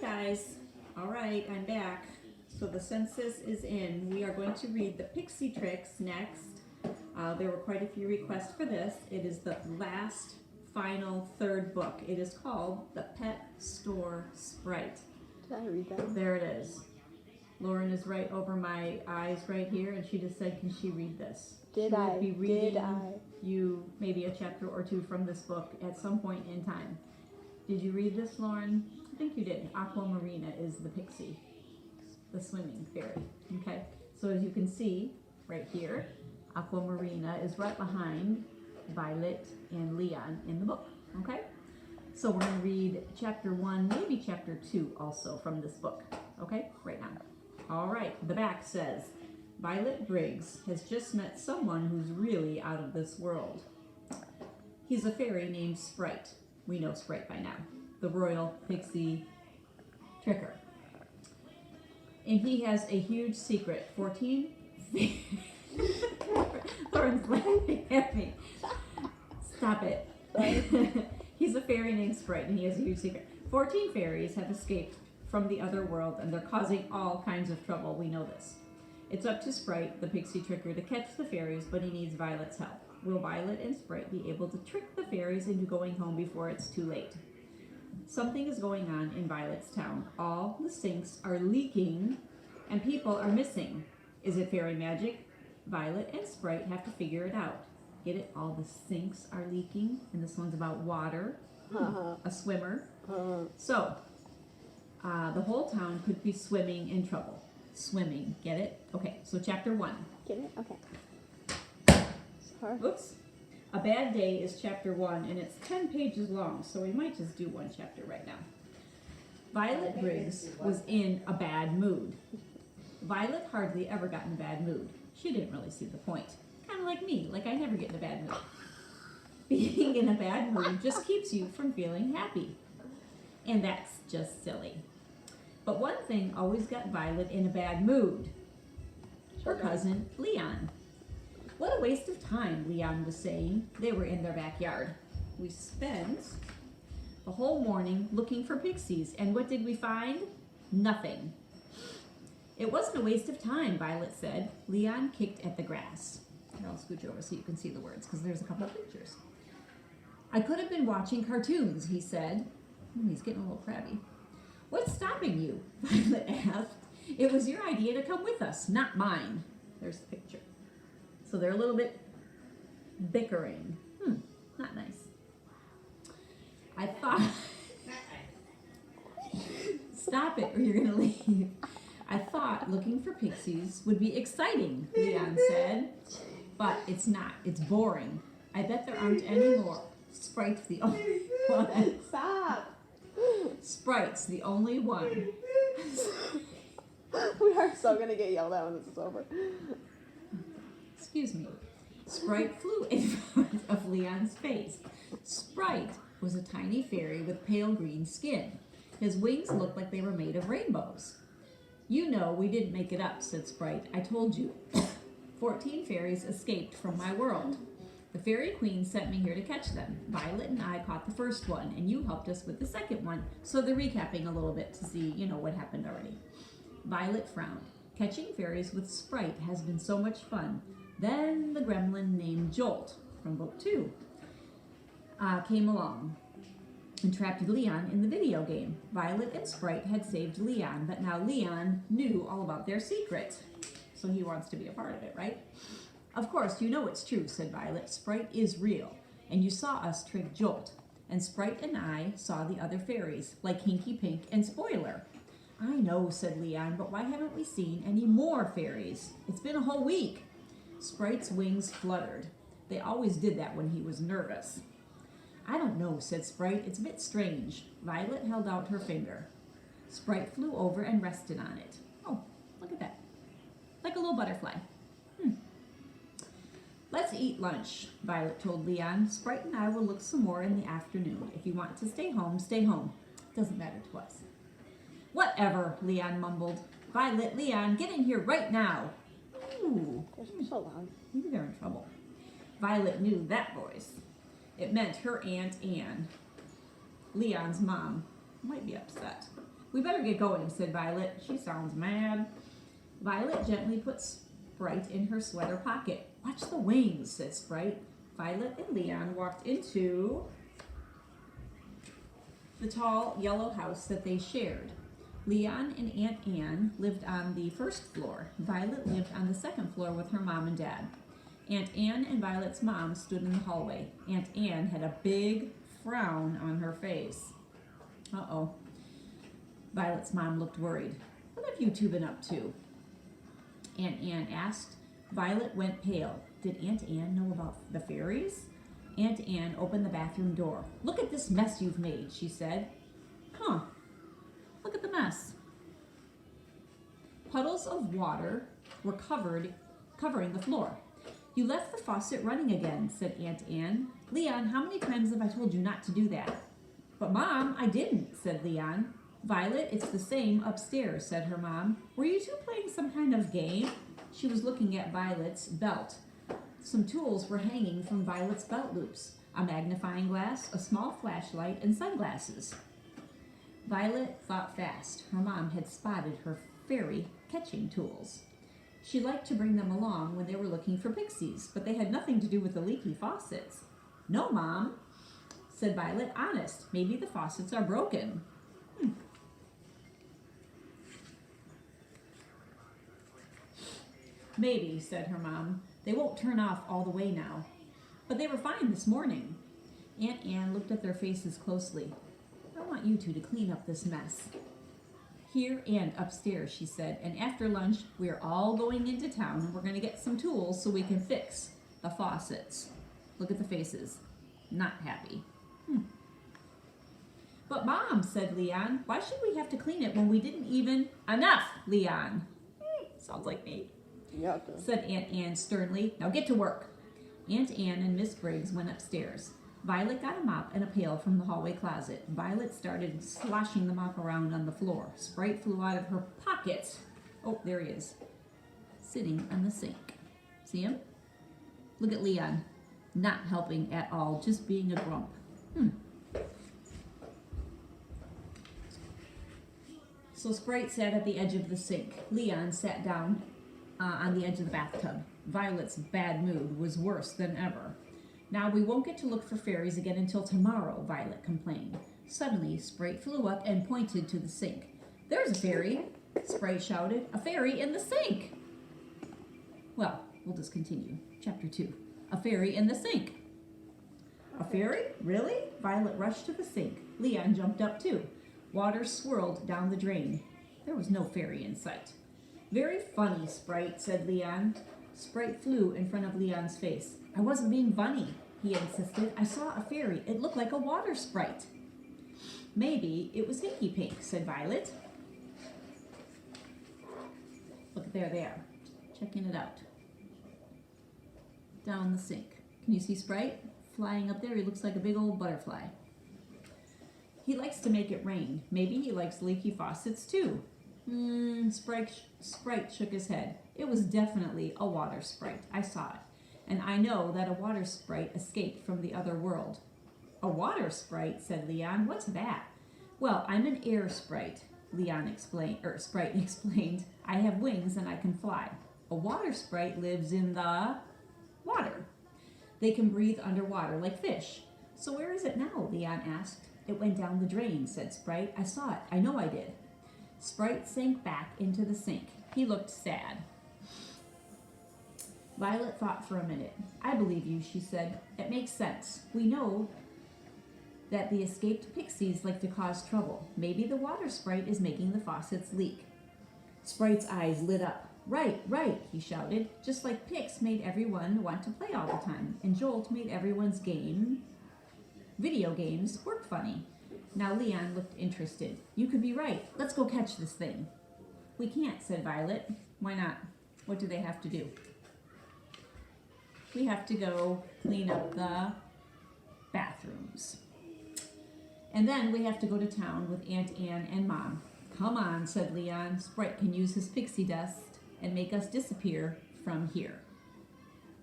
guys. All right, I'm back. So the census is in. We are going to read the Pixie Tricks next. There were quite a few requests for this. It is the last, final, third book. It is called The Pet Store Sprite. Did I read that? There it is. Lauren is right over my eyes right here, and she just said, can she read this? Did she I? will be reading Did I? you maybe a chapter or two from this book at some point in time. Did you read this, Lauren? I think you did. Aquamarina is the pixie, the swimming fairy. Okay, so as you can see right here, Aquamarina is right behind Violet and Leon in the book. Okay, so we're going to read chapter 1, maybe chapter 2 also from this book. Okay, right now. All right, the back says, Violet Briggs has just met someone who's really out of this world. He's a fairy named Sprite. We know Sprite by now. The royal pixie tricker. And he has a huge secret. 14? Lauren's laughing at me. Stop it. He's a fairy named Sprite and he has a huge secret. 14 fairies have escaped from the other world and they're causing all kinds of trouble. We know this. It's up to Sprite, the pixie tricker, to catch the fairies, but he needs Violet's help. Will Violet and Sprite be able to trick the fairies into going home before it's too late? Something is going on in Violet's town. All the sinks are leaking and people are missing. Is it fairy magic? Violet and Sprite have to figure it out. Get it? All the sinks are leaking, and this one's about water. A swimmer. So, the whole town could be swimming in trouble. Swimming, get it? Okay, so chapter 1. Get it? Okay. Sorry. Oops. A Bad Day is chapter 1, and it's 10 pages long, so we might just do one chapter right now. Violet Briggs was in a bad mood. Violet hardly ever got in a bad mood. She didn't really see the point. Kind of like me, like I never get in a bad mood. Being in a bad mood just keeps you from feeling happy. And that's just silly. But one thing always got Violet in a bad mood. Her cousin, Leon. What a waste of time, Leon was saying. They were in their backyard. We spent the whole morning looking for pixies, and what did we find? Nothing. It wasn't a waste of time, Violet said. Leon kicked at the grass. Here, I'll scooch over so you can see the words, because there's a couple of pictures. I could have been watching cartoons, he said. He's getting a little crabby. What's stopping you? Violet asked. It was your idea to come with us, not mine. There's the picture. So they're a little bit bickering. Not nice. I thought... Stop it or you're going to leave. I thought looking for pixies would be exciting, Leon said. But it's not. It's boring. I bet there aren't any more. Sprite's the only one. Stop. Sprite's the only one. We are so going to get yelled at when this is over. Excuse me. Sprite flew in front of Leon's face. Sprite was a tiny fairy with pale green skin. His wings looked like they were made of rainbows. You know, we didn't make it up, said Sprite. I told you. 14 fairies escaped from my world. The fairy queen sent me here to catch them. Violet and I caught the first one, and you helped us with the second one. So they're recapping a little bit to see, what happened already. Violet frowned. Catching fairies with Sprite has been so much fun. Then the gremlin named Jolt, from book 2, came along and trapped Leon in the video game. Violet and Sprite had saved Leon, but now Leon knew all about their secret. So he wants to be a part of it, right? Of course, you know it's true, said Violet. Sprite is real, and you saw us trick Jolt. And Sprite and I saw the other fairies, like Hinky Pink and Spoiler. I know, said Leon, but why haven't we seen any more fairies? It's been a whole week. Sprite's wings fluttered. They always did that when he was nervous. I don't know, said Sprite. It's a bit strange. Violet held out her finger. Sprite flew over and rested on it. Oh, look at that. Like a little butterfly. Let's eat lunch, Violet told Leon. Sprite and I will look some more in the afternoon. If you want to stay home, stay home. Doesn't matter to us. Whatever, Leon mumbled. Violet, Leon, get in here right now. Ooh, They're so loud. maybe they're in trouble. Violet knew that voice. It meant her Aunt Anne. Leon's mom might be upset. We better get going, said Violet. She sounds mad. Violet gently put Sprite in her sweater pocket. Watch the wings, said Sprite. Violet and Leon walked into the tall yellow house that they shared. Leon and Aunt Anne lived on the first floor. Violet lived on the second floor with her mom and dad. Aunt Anne and Violet's mom stood in the hallway. Aunt Anne had a big frown on her face. Uh-oh. Violet's mom looked worried. What have you two been up to? Aunt Anne asked. Violet went pale. Did Aunt Anne know about the fairies? Aunt Anne opened the bathroom door. Look at this mess you've made, she said. Huh. Look at the mess. Puddles of water were covering the floor. You left the faucet running again, said Aunt Anne. Leon, how many times have I told you not to do that? But Mom, I didn't, said Leon. Violet, it's the same upstairs, said her mom. Were you two playing some kind of game? She was looking at Violet's belt. Some tools were hanging from Violet's belt loops. A magnifying glass, a small flashlight, and sunglasses. Violet thought fast. Her mom had spotted her fairy catching tools. She liked to bring them along when they were looking for pixies, but they had nothing to do with the leaky faucets. No, Mom, said Violet. Honest, maybe the faucets are broken. Maybe, said her mom. They won't turn off all the way now. But they were fine this morning. Aunt Anne looked at their faces closely. I want you two to clean up this mess. Here and upstairs, she said, and after lunch, we're all going into town and we're going to get some tools so we can fix the faucets. Look at the faces. Not happy. But Mom, said Leon, why should we have to clean it when we didn't even... Enough, Leon. Sounds like me. Said Aunt Anne sternly. Now get to work. Aunt Anne and Miss Briggs went upstairs. Violet got a mop and a pail from the hallway closet. Violet started sloshing the mop around on the floor. Sprite flew out of her pocket. Oh, there he is. Sitting on the sink. See him? Look at Leon. Not helping at all, just being a grump. So Sprite sat at the edge of the sink. Leon sat down on the edge of the bathtub. Violet's bad mood was worse than ever. Now we won't get to look for fairies again until tomorrow, Violet complained. Suddenly, Sprite flew up and pointed to the sink. There's a fairy, Sprite shouted. A fairy in the sink! Well, we'll just continue. Chapter 2. A fairy in the sink. A fairy? Really? Violet rushed to the sink. Leon jumped up too. Water swirled down the drain. There was no fairy in sight. Very funny, Sprite, said Leon. Sprite flew in front of Leon's face. I wasn't being funny, he insisted. I saw a fairy. It looked like a water sprite. Maybe it was Hinky Pink, said Violet. Look, there they are, checking it out. Down the sink. Can you see Sprite? Flying up there, he looks like a big old butterfly. He likes to make it rain. Maybe he likes leaky faucets too. Sprite shook his head. It was definitely a water sprite. I saw it. And I know that a water sprite escaped from the other world. A water sprite, said Leon. What's that? Well, I'm an air sprite, Sprite explained. I have wings and I can fly. A water sprite lives in the water. They can breathe underwater like fish. So where is it now? Leon asked. It went down the drain, said Sprite. I saw it. I know I did. Sprite sank back into the sink. He looked sad. Violet thought for a minute. I believe you, she said. It makes sense. We know that the escaped pixies like to cause trouble. Maybe the water sprite is making the faucets leak. Sprite's eyes lit up. Right, he shouted. Just like Pix made everyone want to play all the time, and Jolt made everyone's video games work funny. Now Leon looked interested. You could be right. Let's go catch this thing. We can't, said Violet. Why not? What do they have to do? We have to go clean up the bathrooms. And then we have to go to town with Aunt Anne and Mom. Come on, said Leon. Sprite can use his pixie dust and make us disappear from here.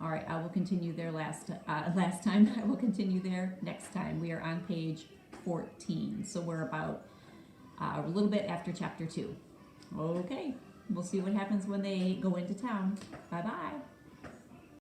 All right, I will continue there last time. I will continue there next time. We are on page 14, so we're about a little bit after chapter 2. Okay, we'll see what happens when they go into town. Bye-bye.